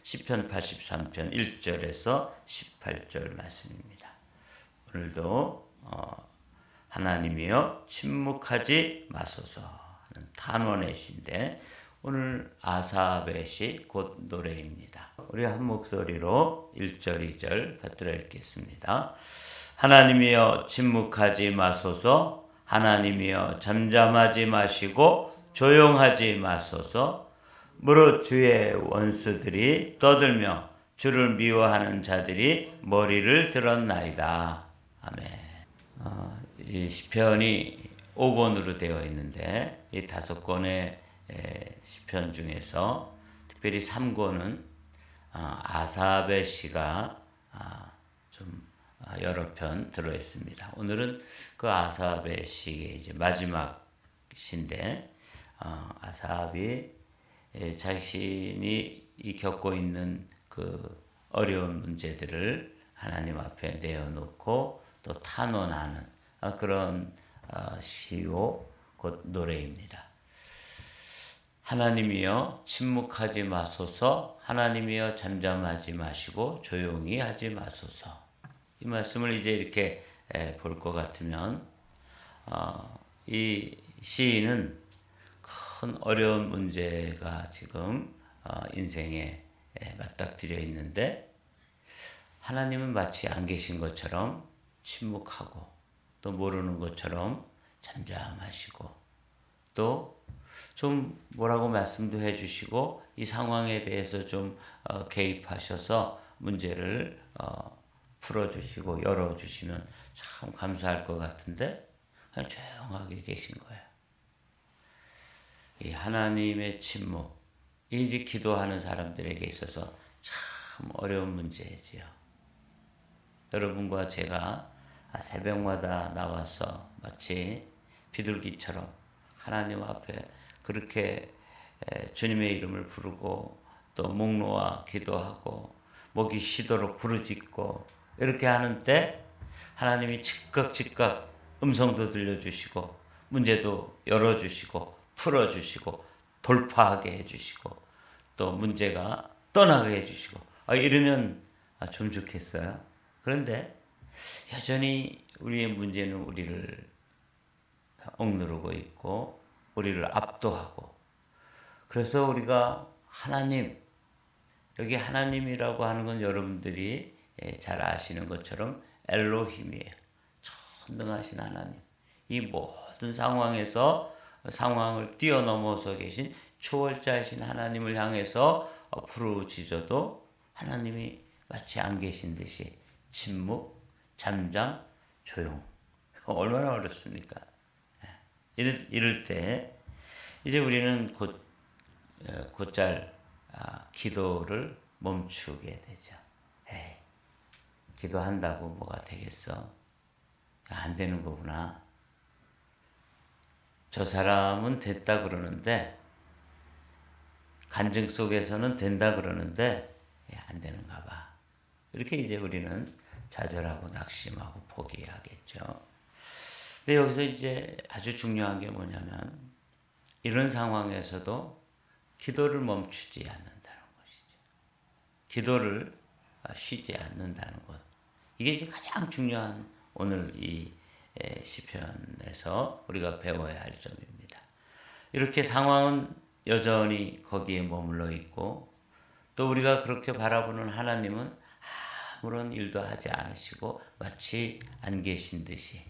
시편 83편 1절에서 18절 말씀입니다. 오늘도 하나님이여 침묵하지 마소서 하는 탄원의 시인데 오늘 아사압의 시 곧 노래입니다. 우리 한 목소리로 1절 2절 받들어 읽겠습니다. 하나님이여 침묵하지 마소서, 하나님이여 잠잠하지 마시고 조용하지 마소서. 무릇 주의 원수들이 떠들며 주를 미워하는 자들이 머리를 들었나이다. 아멘. 이 시편이 5권으로 되어 있는데 이 5권의 시편 중에서 특별히 3권은 아사압의 시가 좀 여러 편 들어 있습니다. 오늘은 그 아사압의 시의 이제 마지막 시인데 아사압이 자신이 겪고 있는 그 어려운 문제들을 하나님 앞에 내어놓고 또 탄원하는 그런 시요 곧 노래입니다. 하나님이여 침묵하지 마소서, 하나님이여 잠잠하지 마시고 조용히 하지 마소서. 이 말씀을 이제 이렇게 볼 것 같으면 이 시인은 큰 어려운 문제가 지금 인생에 맞닥뜨려 있는데 하나님은 마치 안 계신 것처럼 침묵하고 또 모르는 것처럼 잠잠하시고 또 좀 뭐라고 말씀도 해주시고 이 상황에 대해서 좀 개입하셔서 문제를 풀어주시고 열어주시면 참 감사할 것 같은데 그냥 조용하게 계신 거예요. 이 하나님의 침묵, 이제 기도하는 사람들에게 있어서 참 어려운 문제지요. 여러분과 제가 새벽마다 나와서 마치 비둘기처럼 하나님 앞에 그렇게 주님의 이름을 부르고 또 목 놓아 기도하고 목이 쉬도록 부르짖고 이렇게 하는데 하나님이 즉각 음성도 들려주시고 문제도 열어주시고 풀어주시고 돌파하게 해주시고 또 문제가 떠나게 해주시고 이러면 좀 좋겠어요. 그런데 여전히 우리의 문제는 우리를 억누르고 있고 우리를 압도하고 그래서 우리가 하나님, 여기 하나님이라고 하는 건 여러분들이 잘 아시는 것처럼 엘로힘이에요. 전능하신 하나님. 이 모든 상황에서 상황을 뛰어넘어서 계신 초월자이신 하나님을 향해서 부르짖어도 하나님이 마치 안 계신 듯이 침묵, 잠잠, 조용. 얼마나 어렵습니까? 이럴 때 이제 우리는 곧잘 기도를 멈추게 되죠. 에이, 기도한다고 뭐가 되겠어? 안 되는 거구나. 저 사람은 됐다 그러는데 간증 속에서는 된다 그러는데 안 되는가 봐. 이렇게 이제 우리는 좌절하고 낙심하고 포기하겠죠. 근데 여기서 이제 아주 중요한 게 뭐냐면 이런 상황에서도 기도를 멈추지 않는다는 것이죠. 기도를 쉬지 않는다는 것. 이게 이제 가장 중요한 오늘 이 시편에서 우리가 배워야 할 점입니다. 이렇게 상황은 여전히 거기에 머물러 있고 또 우리가 그렇게 바라보는 하나님은 아무런 일도 하지 않으시고 마치 안 계신 듯이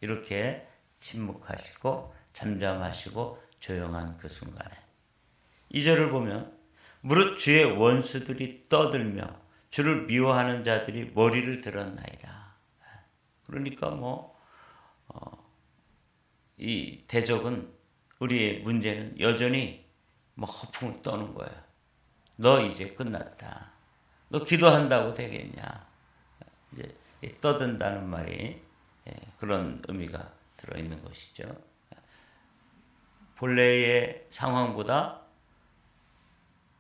이렇게 침묵하시고 잠잠하시고 조용한 그 순간에 2절을 보면 무릇 주의 원수들이 떠들며 주를 미워하는 자들이 머리를 들었나이다. 그러니까 이 대적은 우리의 문제는 여전히 허풍을 떠는 거예요. 너 이제 끝났다. 너 기도한다고 되겠냐. 이제 떠든다는 말이 그런 의미가 들어있는 것이죠. 본래의 상황보다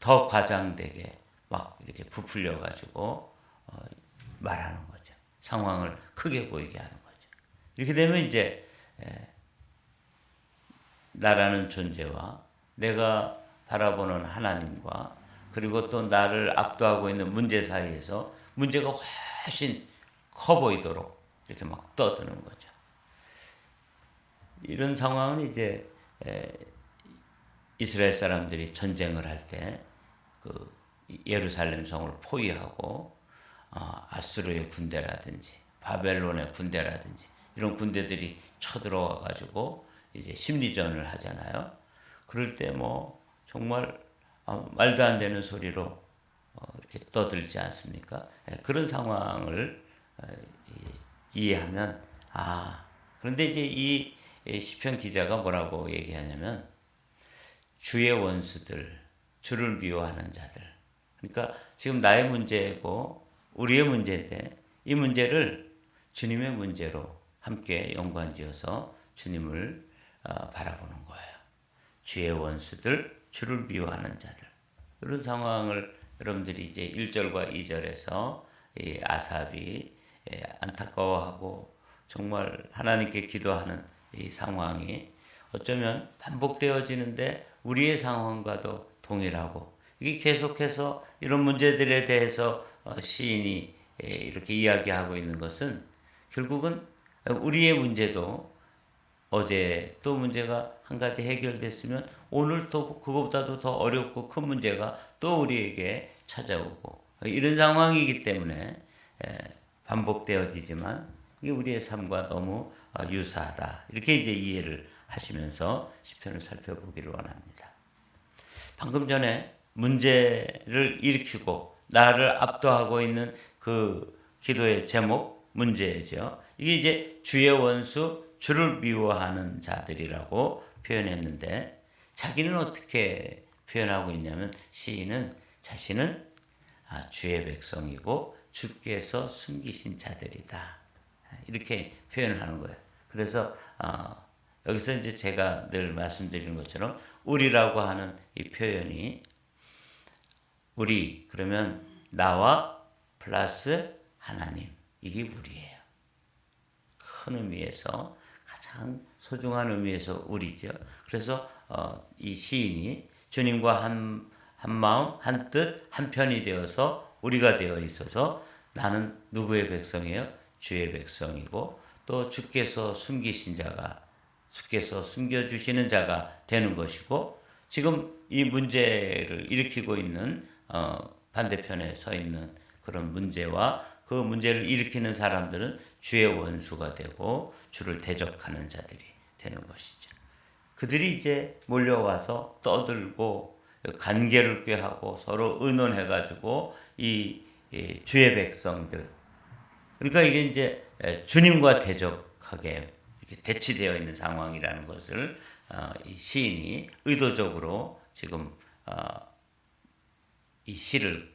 더 과장되게 막 이렇게 부풀려 가지고 말하는 거죠. 상황을 크게 보이게 하는 거죠. 이렇게 되면 이제 나라는 존재와 내가 바라보는 하나님과 그리고 또 나를 압도하고 있는 문제 사이에서 문제가 훨씬 커 보이도록 이렇게 막 떠드는 거죠. 이런 상황은 이제 이스라엘 사람들이 전쟁을 할 때 그 예루살렘 성을 포위하고 아수르의 군대라든지 바벨론의 군대라든지 이런 군대들이 쳐들어와 가지고 이제 심리전을 하잖아요. 그럴 때 뭐 정말 말도 안 되는 소리로 이렇게 떠들지 않습니까? 그런 상황을 이해하면 그런데 이제 이 시편 기자가 뭐라고 얘기하냐면 주의 원수들, 주를 미워하는 자들. 그러니까 지금 나의 문제고 우리의 문제인데 이 문제를 주님의 문제로 함께 연관지어서 주님을 바라보는 거예요. 주의 원수들, 주를 미워하는 자들. 이런 상황을 여러분들이 이제 1절과 2절에서 이 아삽이 안타까워하고 정말 하나님께 기도하는 이 상황이 어쩌면 반복되어지는데 우리의 상황과도 동일하고 이게 계속해서 이런 문제들에 대해서 시인이 이렇게 이야기하고 있는 것은 결국은 우리의 문제도 어제 또 문제가 한 가지 해결됐으면 오늘 또 그것보다도 더 어렵고 큰 문제가 또 우리에게 찾아오고 이런 상황이기 때문에 반복되어지지만 이게 우리의 삶과 너무 유사하다. 이렇게 이제 이해를 하시면서 시편을 살펴보기를 원합니다. 방금 전에 문제를 일으키고 나를 압도하고 있는 그 기도의 제목 문제죠. 이게 이제 주의 원수 주를 미워하는 자들이라고 표현했는데 자기는 어떻게 표현하고 있냐면 시인은 자신은 주의 백성이고 주께서 숨기신 자들이다. 이렇게 표현하는 거예요. 그래서 여기서 이제 제가 늘 말씀드리는 것처럼 우리라고 하는 이 표현이 우리 그러면 나와 플러스 하나님 이게 우리예요. 큰 의미에서 가장 소중한 의미에서 우리죠. 그래서 이 시인이 주님과 한 마음, 한 뜻, 한 편이 되어서 우리가 되어 있어서 나는 누구의 백성이에요? 주의 백성이고 또 주께서 숨기신 자가 주께서 숨겨주시는 자가 되는 것이고 지금 이 문제를 일으키고 있는 반대편에 서 있는 그런 문제와 그 문제를 일으키는 사람들은 주의 원수가 되고 주를 대적하는 자들이 되는 것이죠. 그들이 이제 몰려와서 떠들고 관계를 꾀하고 서로 의논해가지고 이 주의 백성들 그러니까 이게 이제 주님과 대적하게 이렇게 대치되어 있는 상황이라는 것을 이 시인이 의도적으로 지금 이 시를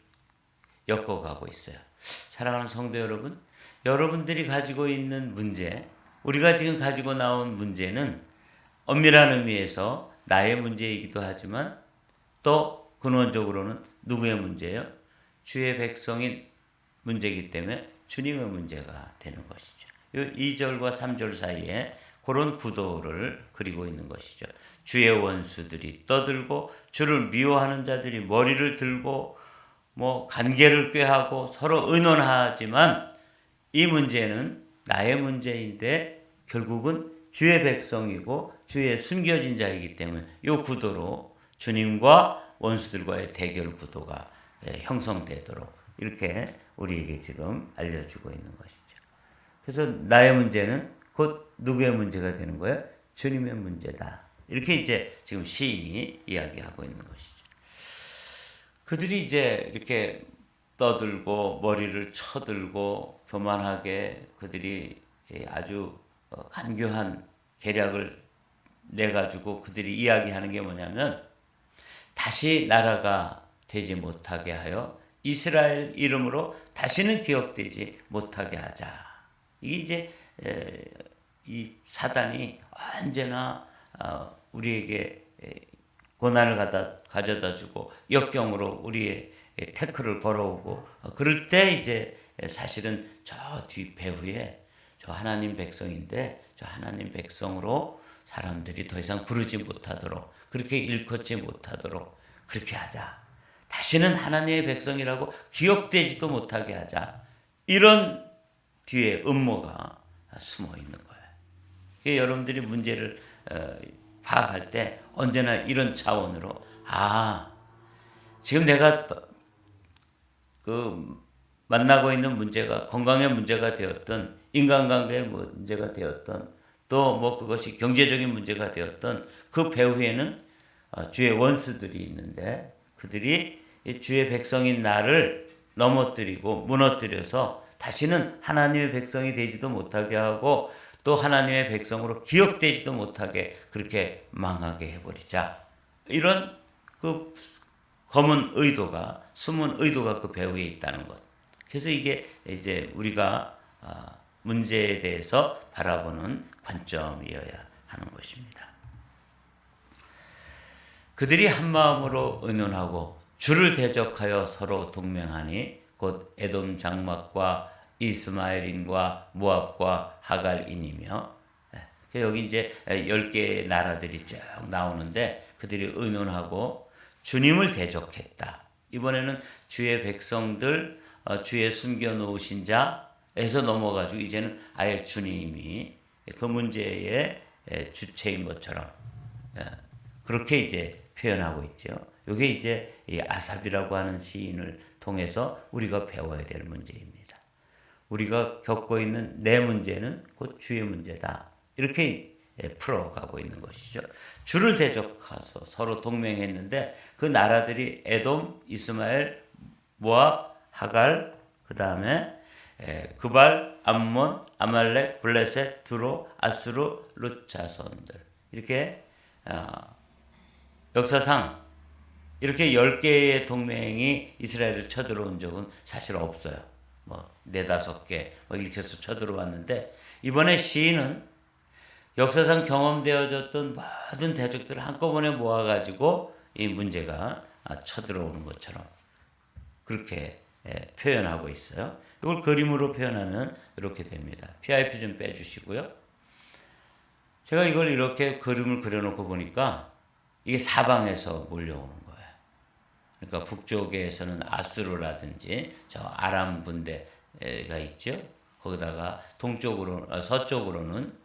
엮어가고 있어요. 사랑하는 성도 여러분, 여러분들이 가지고 있는 문제, 우리가 지금 가지고 나온 문제는 엄밀한 의미에서 나의 문제이기도 하지만 또 근원적으로는 누구의 문제예요? 주의 백성인 문제이기 때문에 주님의 문제가 되는 것이죠. 2절과 3절 사이에 그런 구도를 그리고 있는 것이죠. 주의 원수들이 떠들고 주를 미워하는 자들이 머리를 들고 뭐 관계를 꾀하고 서로 의논하지만 이 문제는 나의 문제인데 결국은 주의 백성이고 주의 숨겨진 자이기 때문에 이 구도로 주님과 원수들과의 대결 구도가 형성되도록 이렇게 우리에게 지금 알려주고 있는 것이죠. 그래서 나의 문제는 곧 누구의 문제가 되는 거예요? 주님의 문제다. 이렇게 이제 지금 시인이 이야기하고 있는 것이죠. 그들이 이제 이렇게 떠들고 머리를 쳐들고 교만하게 그들이 아주 간교한 계략을 내가지고 그들이 이야기하는 게 뭐냐면 다시 나라가 되지 못하게 하여 이스라엘 이름으로 다시는 기억되지 못하게 하자. 이게 이제 이 사단이 언제나 우리에게 고난을 가져다 주고 역경으로 우리의 태클을 걸어오고 그럴 때 이제 사실은 저 뒤 배후에 저 하나님 백성인데 저 하나님 백성으로 사람들이 더 이상 부르지 못하도록 그렇게 일컫지 못하도록 그렇게 하자. 다시는 하나님의 백성이라고 기억되지도 못하게 하자. 이런 뒤에 음모가 숨어 있는 거예요. 여러분들이 문제를 파악할 때 언제나 이런 차원으로 지금 내가 만나고 있는 문제가 건강의 문제가 되었던 인간관계의 문제가 되었던 또 뭐 그것이 경제적인 문제가 되었던 그 배후에는 주의 원수들이 있는데 그들이 주의 백성인 나를 넘어뜨리고 무너뜨려서 다시는 하나님의 백성이 되지도 못하게 하고 또 하나님의 백성으로 기억되지도 못하게 그렇게 망하게 해버리자. 이런 그 검은 의도가 숨은 의도가 그 배후에 있다는 것. 그래서 이게 이제 우리가 문제에 대해서 바라보는 관점이어야 하는 것입니다. 그들이 한 마음으로 의논하고 주를 대적하여 서로 동맹하니 곧 에돔 장막과 이스마엘인과 모압과 하갈인이며 여기 이제 10개의 나라들이 쭉 나오는데 그들이 의논하고 주님을 대적했다. 이번에는 주의 백성들, 주의 숨겨놓으신 자에서 넘어가지고 이제는 아예 주님이 그 문제의 주체인 것처럼 그렇게 이제 표현하고 있죠. 이게 이제 이 아삽이라고 하는 시인을 통해서 우리가 배워야 될 문제입니다. 우리가 겪고 있는 내 문제는 곧 주의 문제다. 이렇게 풀어가고 있는 것이죠. 주를 대적해서 서로 동맹했는데 그 나라들이 에돔, 이스마엘, 모압, 하갈, 그 다음에 그발, 암몬, 아말렉, 블레셋, 두로, 아스루, 룻 자손들 이렇게 역사상 이렇게 10개의 동맹이 이스라엘을 쳐들어온 적은 사실 없어요. 뭐 4-5개 이렇게 해서 쳐들어왔는데 이번에 시인은 역사상 경험되어졌던 모든 대적들을 한꺼번에 모아가지고 이 문제가 쳐들어오는 것처럼 그렇게 표현하고 있어요. 이걸 그림으로 표현하면 이렇게 됩니다. PIP 좀 빼주시고요. 제가 이걸 이렇게 그림을 그려놓고 보니까 이게 사방에서 몰려오는 거예요. 그러니까 북쪽에서는 아스루라든지 저 아람 군대가 있죠. 거기다가 서쪽으로는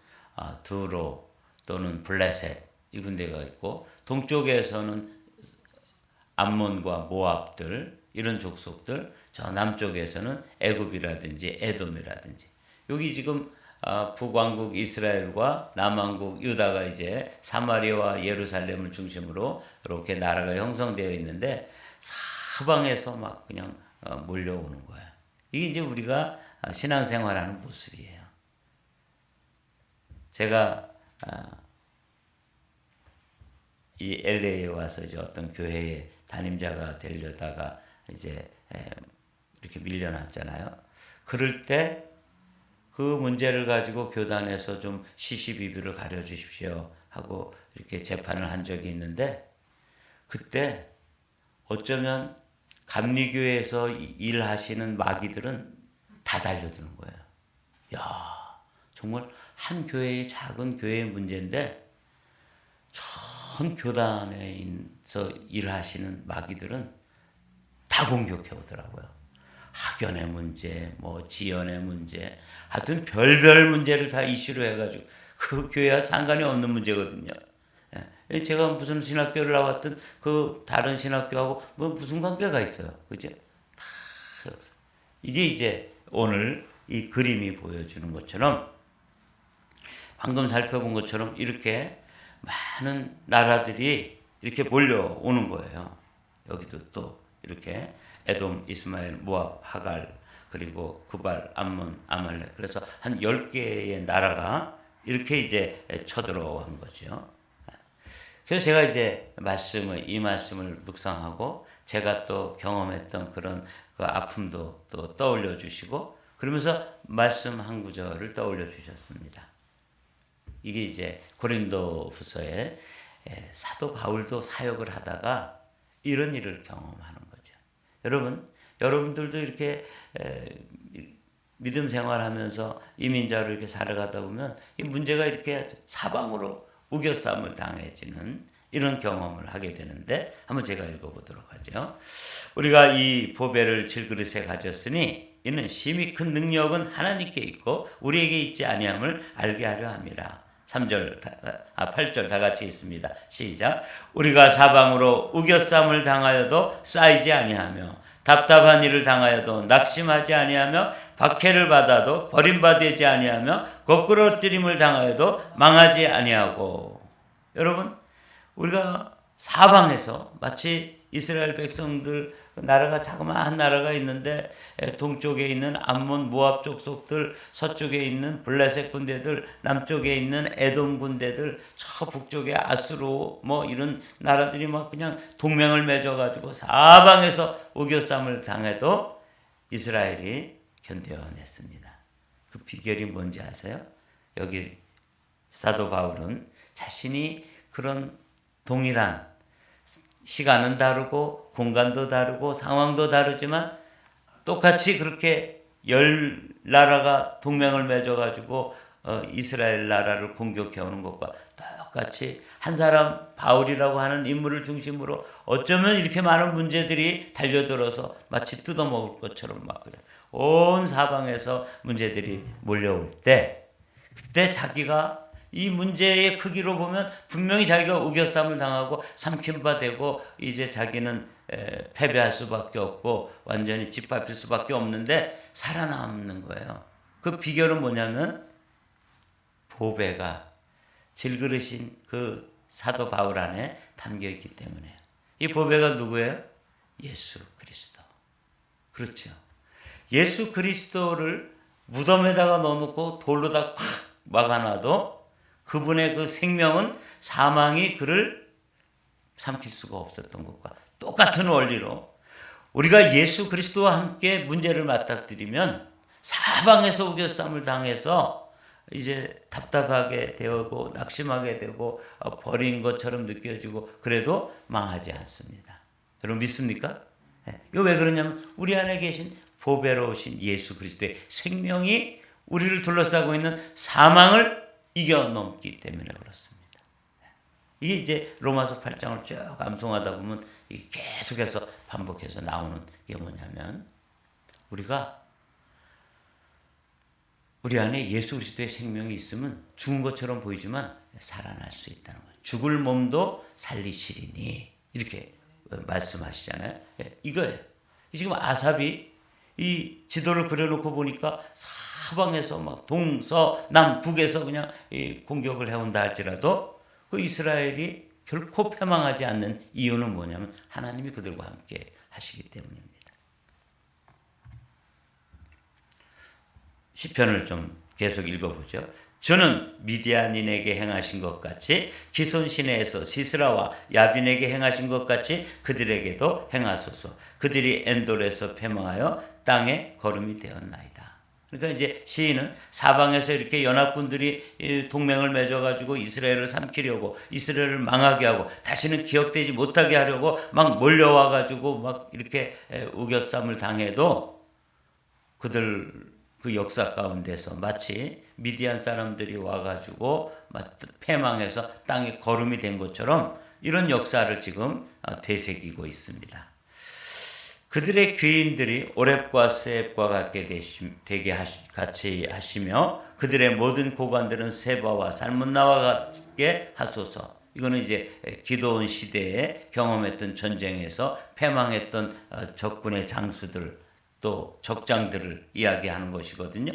두로 또는 블레셋 이 군대가 있고 동쪽에서는 암몬과 모압들 이런 족속들 저 남쪽에서는 애굽이라든지 에돔이라든지 여기 지금 북왕국 이스라엘과 남왕국 유다가 이제 사마리아와 예루살렘을 중심으로 이렇게 나라가 형성되어 있는데 사방에서 막 그냥 몰려오는 거예요. 이게 이제 우리가 신앙생활하는 모습이에요. 제가 이 LA에 와서 이제 어떤 교회에 담임자가 되려다가 이제 이렇게 밀려났잖아요. 그럴 때 그 문제를 가지고 교단에서 좀 시시비비를 가려주십시오 하고 이렇게 재판을 한 적이 있는데 그때 어쩌면 감리교회에서 일하시는 마귀들은 다 달려드는 거예요. 야, 정말 한 교회의 작은 교회의 문제인데 전 교단에서 일하시는 마귀들은 다 공격해 오더라고요. 학연의 문제, 뭐 지연의 문제, 하여튼 별별 문제를 다 이슈로 해가지고 그 교회와 상관이 없는 문제거든요. 제가 무슨 신학교를 나왔든 그 다른 신학교하고 뭐 무슨 관계가 있어요, 그죠? 다 이게 이제 오늘 이 그림이 보여주는 것처럼 방금 살펴본 것처럼 이렇게 많은 나라들이 이렇게 몰려오는 거예요. 여기도 또 이렇게 에돔, 이스마엘, 모압, 하갈, 그리고 그발, 암몬, 아말렉. 그래서 한 10개의 나라가 이렇게 이제 쳐들어온 거죠. 그래서 제가 이제 이 말씀을 묵상하고 제가 또 경험했던 그런 그 아픔도 또 떠올려 주시고 그러면서 말씀 한 구절을 떠올려 주셨습니다. 이게 이제 고린도 후서에 사도 바울도 사역을 하다가 이런 일을 경험하는 거죠. 여러분들도 이렇게 믿음 생활하면서 이민자로 이렇게 살아가다 보면 이 문제가 이렇게 사방으로 우겨쌈을 당해지는 이런 경험을 하게 되는데 한번 제가 읽어보도록 하죠. 우리가 이 보배를 질그릇에 가졌으니 이는 심히 큰 능력은 하나님께 있고 우리에게 있지 아니함을 알게 하려 함이라. 8절 다 같이 있습니다. 시작. 우리가 사방으로 우겨쌈을 당하여도 쌓이지 아니하며 답답한 일을 당하여도 낙심하지 아니하며 박해를 받아도 버림받지 아니하며 거꾸로 엎드림을 당하여도 망하지 아니하고. 여러분, 우리가 사방에서 마치 이스라엘 백성들 나라가 자그마한 나라가 있는데 동쪽에 있는 암몬 모압 족속들, 서쪽에 있는 블레셋 군대들, 남쪽에 있는 에돔 군대들, 저 북쪽에 아수르 뭐 이런 나라들이 막 그냥 동맹을 맺어가지고 사방에서 우겨쌈을 당해도 이스라엘이 견뎌냈습니다. 그 비결이 뭔지 아세요? 여기 사도 바울은 자신이 그런 동일한 시간은 다르고 공간도 다르고 상황도 다르지만 똑같이 그렇게 10나라가 동맹을 맺어가지고 이스라엘 나라를 공격해오는 것과 똑같이 한 사람 바울이라고 하는 인물을 중심으로 어쩌면 이렇게 많은 문제들이 달려들어서 마치 뜯어먹을 것처럼 막 그래. 온 사방에서 문제들이 몰려올 때 그때 자기가 이 문제의 크기로 보면 분명히 자기가 우겨쌈을 당하고 삼킨바 되고 이제 자기는 패배할 수밖에 없고 완전히 짓밟힐 수밖에 없는데 살아남는 거예요. 그 비결은 뭐냐면 보배가 질그릇인 그 사도 바울 안에 담겨 있기 때문에요. 이 보배가 누구예요? 예수 그리스도. 그렇죠. 예수 그리스도를 무덤에다가 넣어놓고 돌로다 콱 막아놔도 그분의 그 생명은 사망이 그를 삼킬 수가 없었던 것과 똑같은 원리로 우리가 예수 그리스도와 함께 문제를 맞닥뜨리면 사방에서 우겨쌈을 당해서 이제 답답하게 되고 낙심하게 되고 버린 것처럼 느껴지고 그래도 망하지 않습니다. 여러분 믿습니까? 이거 왜 그러냐면 우리 안에 계신 보배로우신 예수 그리스도의 생명이 우리를 둘러싸고 있는 사망을 이겨넘기 때문에 그렇습니다. 이게 이제 로마서 8장을 쭉 암송하다 보면 이게 계속해서 반복해서 나오는 게 뭐냐면 우리가 우리 안에 예수 그리스도의 생명이 있으면 죽은 것처럼 보이지만 살아날 수 있다는 거예요. 죽을 몸도 살리시리니 이렇게 말씀하시잖아요. 이거예요. 지금 아삽이 이 지도를 그려놓고 보니까 사방에서 막 동서남 북에서 그냥 공격을 해온다 할지라도 그 이스라엘이 결코 패망하지 않는 이유는 뭐냐면 하나님이 그들과 함께 하시기 때문입니다. 시편을 좀 계속 읽어보죠. 저는 미디안인에게 행하신 것 같이 기손 시내에서 시스라와 야빈에게 행하신 것 같이 그들에게도 행하소서. 그들이 엔돌에서 패망하여 땅에 거름이 되었나이다. 그러니까 이제 시인은 사방에서 이렇게 연합군들이 동맹을 맺어가지고 이스라엘을 삼키려고 이스라엘을 망하게 하고 다시는 기억되지 못하게 하려고 막 몰려와가지고 막 이렇게 우겨쌈을 당해도 그들 그 역사 가운데서 마치 미디안 사람들이 와가지고 패망해서 땅에 거름이 된 것처럼 이런 역사를 지금 되새기고 있습니다. 그들의 귀인들이 오렙과 스앱과 같게 같이 하시며 그들의 모든 고관들은 세바와 살문나와 같게 하소서. 이거는 이제 기도원 시대에 경험했던 전쟁에서 패망했던 적군의 장수들 또 적장들을 이야기하는 것이거든요.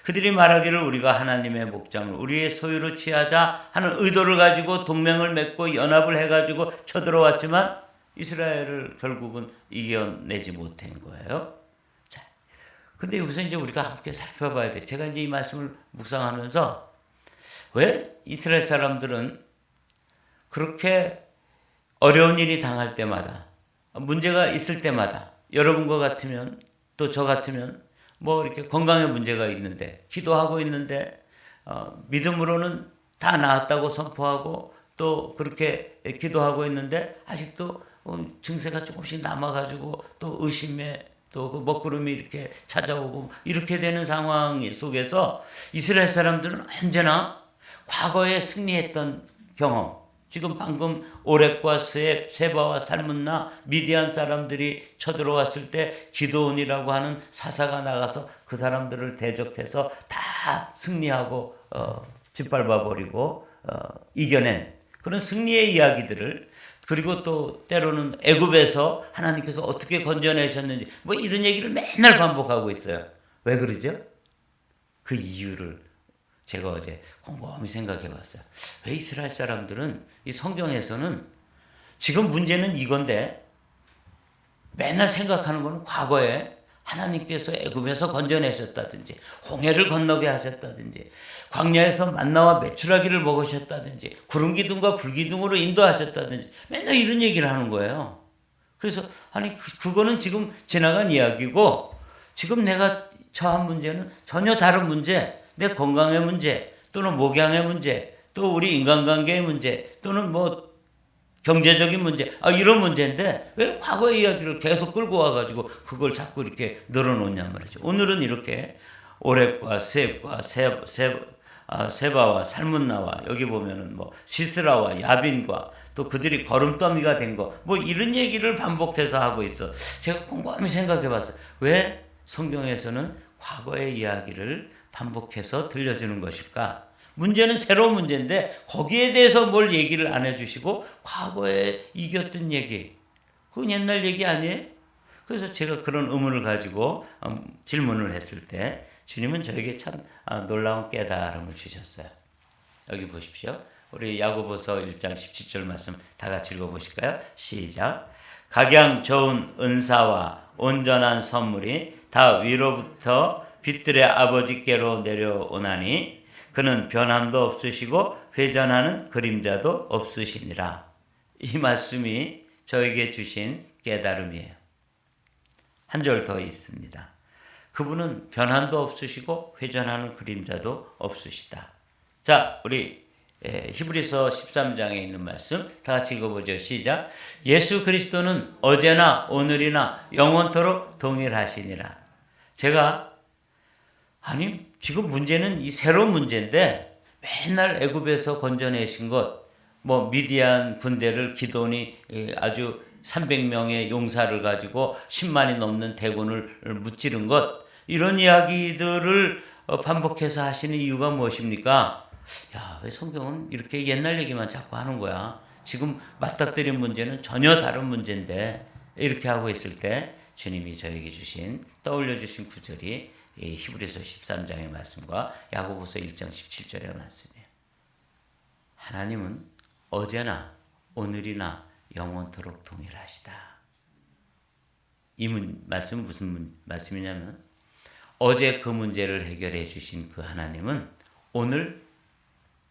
그들이 말하기를 우리가 하나님의 목장을 우리의 소유로 취하자 하는 의도를 가지고 동맹을 맺고 연합을 해가지고 쳐들어왔지만 이스라엘을 결국은 이겨내지 못한 거예요. 자, 근데 여기서 이제 우리가 함께 살펴봐야 돼. 제가 이제 이 말씀을 묵상하면서 왜 이스라엘 사람들은 그렇게 어려운 일이 당할 때마다 문제가 있을 때마다 여러분과 같으면 또 저 같으면 뭐 이렇게 건강에 문제가 있는데 기도하고 있는데 믿음으로는 다 나았다고 선포하고 또 그렇게 기도하고 있는데 아직도 증세가 조금씩 남아가지고 또 의심에 또 그 먹구름이 이렇게 찾아오고 이렇게 되는 상황 속에서 이스라엘 사람들은 언제나 과거에 승리했던 경험 지금 방금 오렉과 세바와 살문나 미디안 사람들이 쳐들어왔을 때 기드온이라고 하는 사사가 나가서 그 사람들을 대적해서 다 승리하고 짓밟아 버리고 이겨낸 그런 승리의 이야기들을, 그리고 또 때로는 애굽에서 하나님께서 어떻게 건져내셨는지 뭐 이런 얘기를 맨날 반복하고 있어요. 왜 그러죠? 그 이유를 제가 어제 곰곰이 생각해 봤어요. 왜 이스라엘 사람들은 이 성경에서는 지금 문제는 이건데 맨날 생각하는 건 과거에 하나님께서 애굽에서 건져내셨다든지 홍해를 건너게 하셨다든지 광야에서 만나와 메추라기를 먹으셨다든지 구름 기둥과 불 기둥으로 인도하셨다든지 맨날 이런 얘기를 하는 거예요. 그래서 아니 그거는 지금 지나간 이야기고 지금 내가 처한 문제는 전혀 다른 문제, 내 건강의 문제 또는 목양의 문제 또 우리 인간관계의 문제 또는 뭐 경제적인 문제, 이런 문제인데 왜 과거의 이야기를 계속 끌고 와가지고 그걸 자꾸 이렇게 늘어놓냐 말이죠. 오늘은 이렇게 오렙과 셋과 세바와 살문나와 여기 보면은 뭐 시스라와 야빈과 또 그들이 걸음더미가 된 거 뭐 이런 얘기를 반복해서 하고 있어. 제가 곰곰이 생각해봤어요. 왜 성경에서는 과거의 이야기를 반복해서 들려주는 것일까? 문제는 새로운 문제인데 거기에 대해서 뭘 얘기를 안 해주시고 과거에 이겼던 얘기, 그건 옛날 얘기 아니에요? 그래서 제가 그런 의문을 가지고 질문을 했을 때 주님은 저에게 참 놀라운 깨달음을 주셨어요. 여기 보십시오. 우리 야고보서 1장 17절 말씀 다 같이 읽어보실까요? 시작. 각양 좋은 은사와 온전한 선물이 다 위로부터 빛들의 아버지께로 내려오나니 그는 변함도 없으시고 회전하는 그림자도 없으시니라. 이 말씀이 저에게 주신 깨달음이에요. 한 절 더 있습니다. 그분은 변함도 없으시고 회전하는 그림자도 없으시다. 자, 우리 히브리서 13장에 있는 말씀 다 같이 읽어보죠. 시작. 예수 그리스도는 어제나 오늘이나 영원토록 동일하시니라. 제가 지금 문제는 이 새로운 문제인데 맨날 애굽에서 건져내신 것, 뭐 미디안 군대를 기드온이 아주 300명의 용사를 가지고 10만이 넘는 대군을 무찌른 것, 이런 이야기들을 반복해서 하시는 이유가 무엇입니까? 왜 성경은 이렇게 옛날 얘기만 자꾸 하는 거야? 지금 맞닥뜨린 문제는 전혀 다른 문제인데 이렇게 하고 있을 때 주님이 저에게 떠올려 주신 구절이 히브리서 13장의 말씀과 야고보서 1장 17절의 말씀이에요. 하나님은 어제나 오늘이나 영원토록 동일하시다. 이 말씀은 무슨 말씀이냐면 어제 그 문제를 해결해 주신 그 하나님은 오늘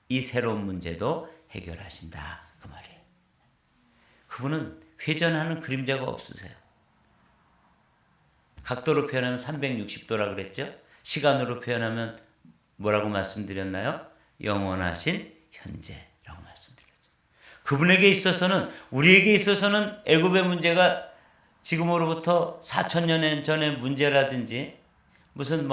이 새로운 문제도 해결하신다. 그 말이에요. 그분은 회전하는 그림자가 없으세요. 각도로 표현하면 360도라 그랬죠. 시간으로 표현하면 뭐라고 말씀드렸나요? 영원하신 현재라고 말씀드렸죠. 그분에게 있어서는, 우리에게 있어서는 애굽의 문제가 지금으로부터 4,000년 전의 문제라든지 무슨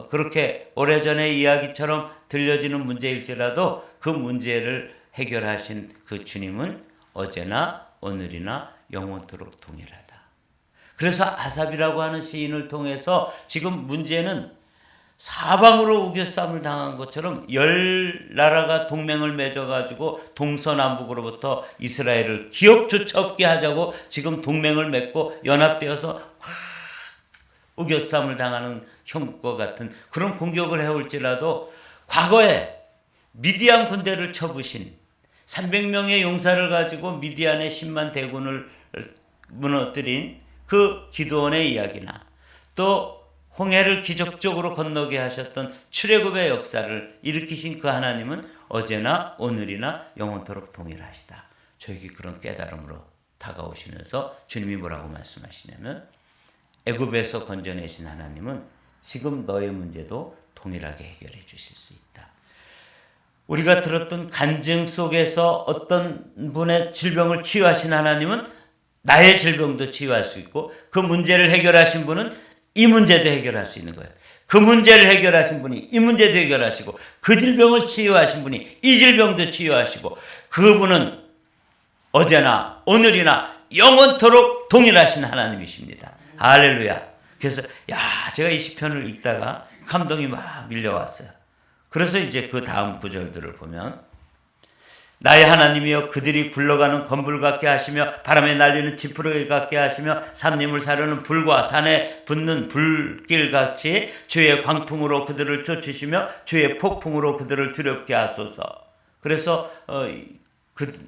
그렇게 오래전의 이야기처럼 들려지는 문제일지라도 그 문제를 해결하신 그 주님은 어제나 오늘이나 영원토록 동일하다. 그래서 아삽이라고 하는 시인을 통해서 지금 문제는 사방으로 우겨쌈을 당한 것처럼 10나라가 동맹을 맺어가지고 동서남북으로부터 이스라엘을 기억조차 없게 하자고 지금 동맹을 맺고 연합되어서 확 우겨쌈을 당하는 형국과 같은 그런 공격을 해올지라도 과거에 미디안 군대를 쳐부신 300명의 용사를 가지고 미디안의 10만 대군을 무너뜨린 그 기드온의 이야기나 또 홍해를 기적적으로 건너게 하셨던 출애굽의 역사를 일으키신 그 하나님은 어제나 오늘이나 영원토록 동일하시다. 저에게 그런 깨달음으로 다가오시면서 주님이 뭐라고 말씀하시냐면 애굽에서 건져내신 하나님은 지금 너의 문제도 동일하게 해결해 주실 수 있다. 우리가 들었던 간증 속에서 어떤 분의 질병을 치유하신 하나님은 나의 질병도 치유할 수 있고 그 문제를 해결하신 분은 이 문제도 해결할 수 있는 거예요. 그 문제를 해결하신 분이 이 문제도 해결하시고 그 질병을 치유하신 분이 이 질병도 치유하시고 그분은 어제나 오늘이나 영원토록 동일하신 하나님이십니다. 할렐루야. 그래서 제가 이 시편을 읽다가 감동이 막 밀려왔어요. 그래서 이제 그 다음 구절들을 보면 나의 하나님이여 그들이 굴러가는 건불 같게 하시며 바람에 날리는 지푸라기 같게 하시며 산림을 사르는 불과 산에 붙는 불길같이 주의 광풍으로 그들을 쫓으시며 주의 폭풍으로 그들을 두렵게 하소서. 그래서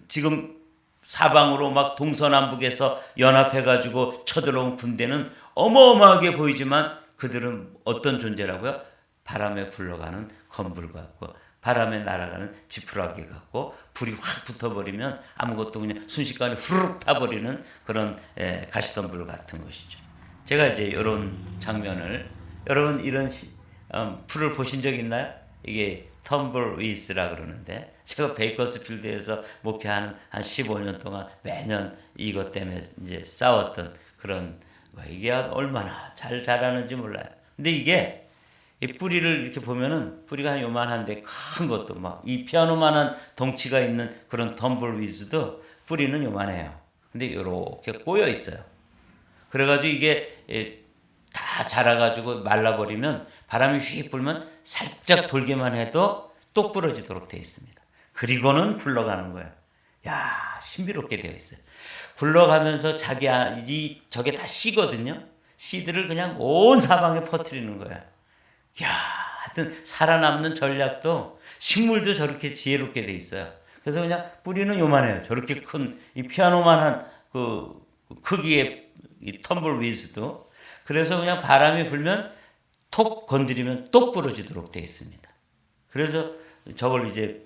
지금 사방으로 막 동서남북에서 연합해가지고 쳐들어온 군대는 어마어마하게 보이지만 그들은 어떤 존재라고요? 바람에 굴러가는 건불 같고 바람에 날아가는 지푸라기 같고 불이 확 붙어버리면 아무것도 그냥 순식간에 후루룩 타버리는 그런 가시덤불 같은 것이죠. 제가 이제 이런 장면을 여러분 이런 풀을 보신 적 있나요? 이게 텀블위즈라 그러는데 제가 베이커스필드에서 목회하는 한 15년 동안 매년 이것 때문에 이제 싸웠던 그런 이게 얼마나 잘 자라는지 몰라요. 근데 이게 이 뿌리를 이렇게 보면은 뿌리가 요만한데 큰 것도 막 이 피아노만한 덩치가 있는 그런 텀블위즈도 뿌리는 요만해요. 근데 이렇게 꼬여 있어요. 그래가지고 이게 다 자라가지고 말라버리면 바람이 휙 불면 살짝 돌기만 해도 똑 부러지도록 되어 있습니다. 그리고는 굴러가는 거예요. 신비롭게 되어 있어요. 굴러가면서 저게 다 씨거든요. 씨들을 그냥 온 사방에 퍼뜨리는 거예요. 하여튼 살아남는 전략도 식물도 저렇게 지혜롭게 돼 있어요. 그래서 그냥 뿌리는 요만해요. 저렇게 큰 이 피아노만한 그 크기의 이 텀블위즈도 그래서 그냥 바람이 불면 톡 건드리면 똑 부러지도록 돼 있습니다. 그래서 저걸 이제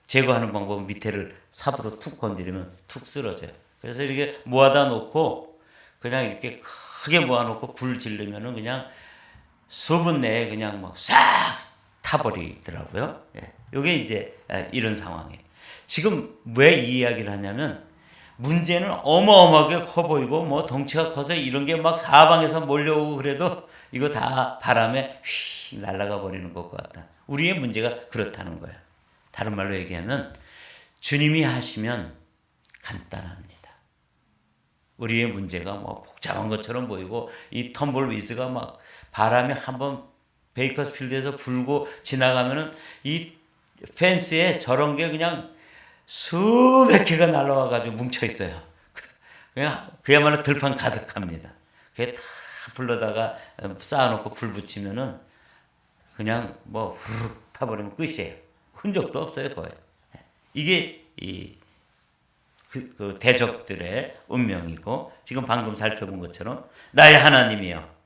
제거하는 방법은 밑에를 삽으로 툭 건드리면 툭 쓰러져요. 그래서 이렇게 모아다 놓고 그냥 이렇게 크게 모아놓고 불 지르면은 그냥 수분 내에 그냥 막 싹 타버리더라고요. 이게 이제 이런 상황이에요. 지금 왜 이 이야기를 하냐면 문제는 어마어마하게 커 보이고 뭐 덩치가 커서 이런 게 막 사방에서 몰려오고 그래도 이거 다 바람에 휙 날아가 버리는 것 같다. 우리의 문제가 그렇다는 거예요. 다른 말로 얘기하면 주님이 하시면 간단합니다. 우리의 문제가 뭐 복잡한 것처럼 보이고 이 텀블위즈가 막 바람이 한번 베이커스필드에서 불고 지나가면은 이 펜스에 저런 게 그냥 수백 개가 날라와가지고 뭉쳐 있어요. 그냥 그야말로 들판 가득합니다. 그게 다 불러다가 쌓아놓고 불 붙이면은 그냥 뭐 후루룩 타버리면 끝이에요. 흔적도 없어요 거의. 이게 그 대적들의 운명이고 지금 방금 살펴본 것처럼 나의 하나님이여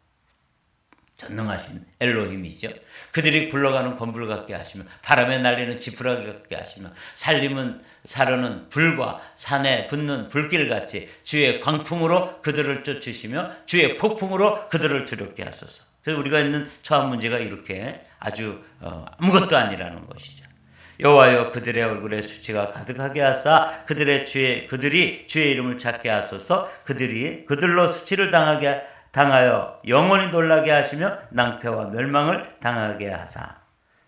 전능하신 엘로힘이죠. 그들이 굴러가는 건불 같게 하시며 바람에 날리는 지푸라기 같게 하시며 사르는 불과 산에 붙는 불길같이 주의 광풍으로 그들을 쫓으시며 주의 폭풍으로 그들을 두렵게 하소서. 그래서 우리가 있는 처한 문제가 이렇게 아주 아무것도 아니라는 것이죠. 여호와여 그들의 얼굴에 수치가 가득하게 하사 그들이 주의 이름을 찾게 하소서. 그들로 수치를 당하여 영원히 놀라게 하시며 낭패와 멸망을 당하게 하사.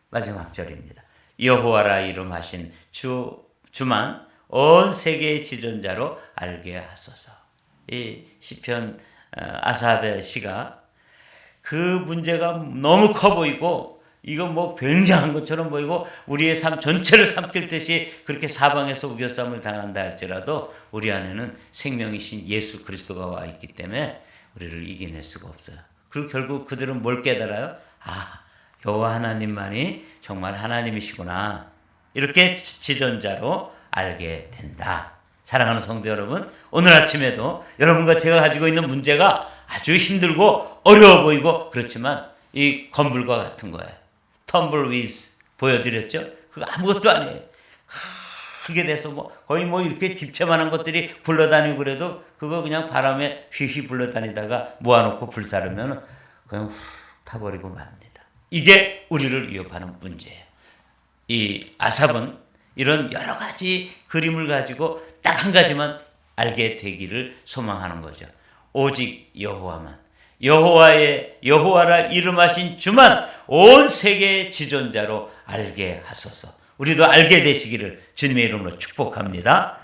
마지막 절입니다. 여호와라 이름하신 주만 온 세계의 지존자로 알게 하소서. 이 시편 아삽의 시가 그 문제가 너무 커 보이고 이거 뭐 굉장한 것처럼 보이고 우리의 삶 전체를 삼킬 듯이 그렇게 사방에서 우겨쌈을 당한다 할지라도 우리 안에는 생명이신 예수 그리스도가 와 있기 때문에 우리를 이겨낼 수가 없어요. 그리고 결국 그들은 뭘 깨달아요? 여호와 하나님만이 정말 하나님이시구나. 이렇게 지존자로 알게 된다. 사랑하는 성도 여러분, 오늘 아침에도 여러분과 제가 가지고 있는 문제가 아주 힘들고 어려워 보이고 그렇지만 이 건불과 같은 거예요. 텀블위즈 보여드렸죠? 그거 아무것도 아니에요. 크게 돼서 거의 이렇게 집채만한 것들이 굴러다니고 그래도 그거 그냥 바람에 휘휘 굴러다니다가 모아놓고 불사르면 그냥 훅 타버리고 맙니다. 이게 우리를 위협하는 문제예요. 이 아삽은 이런 여러 가지 그림을 가지고 딱 한 가지만 알게 되기를 소망하는 거죠. 오직 여호와만, 여호와라 이름하신 주만 온 세계의 지존자로 알게 하소서. 우리도 알게 되시기를 주님의 이름으로 축복합니다.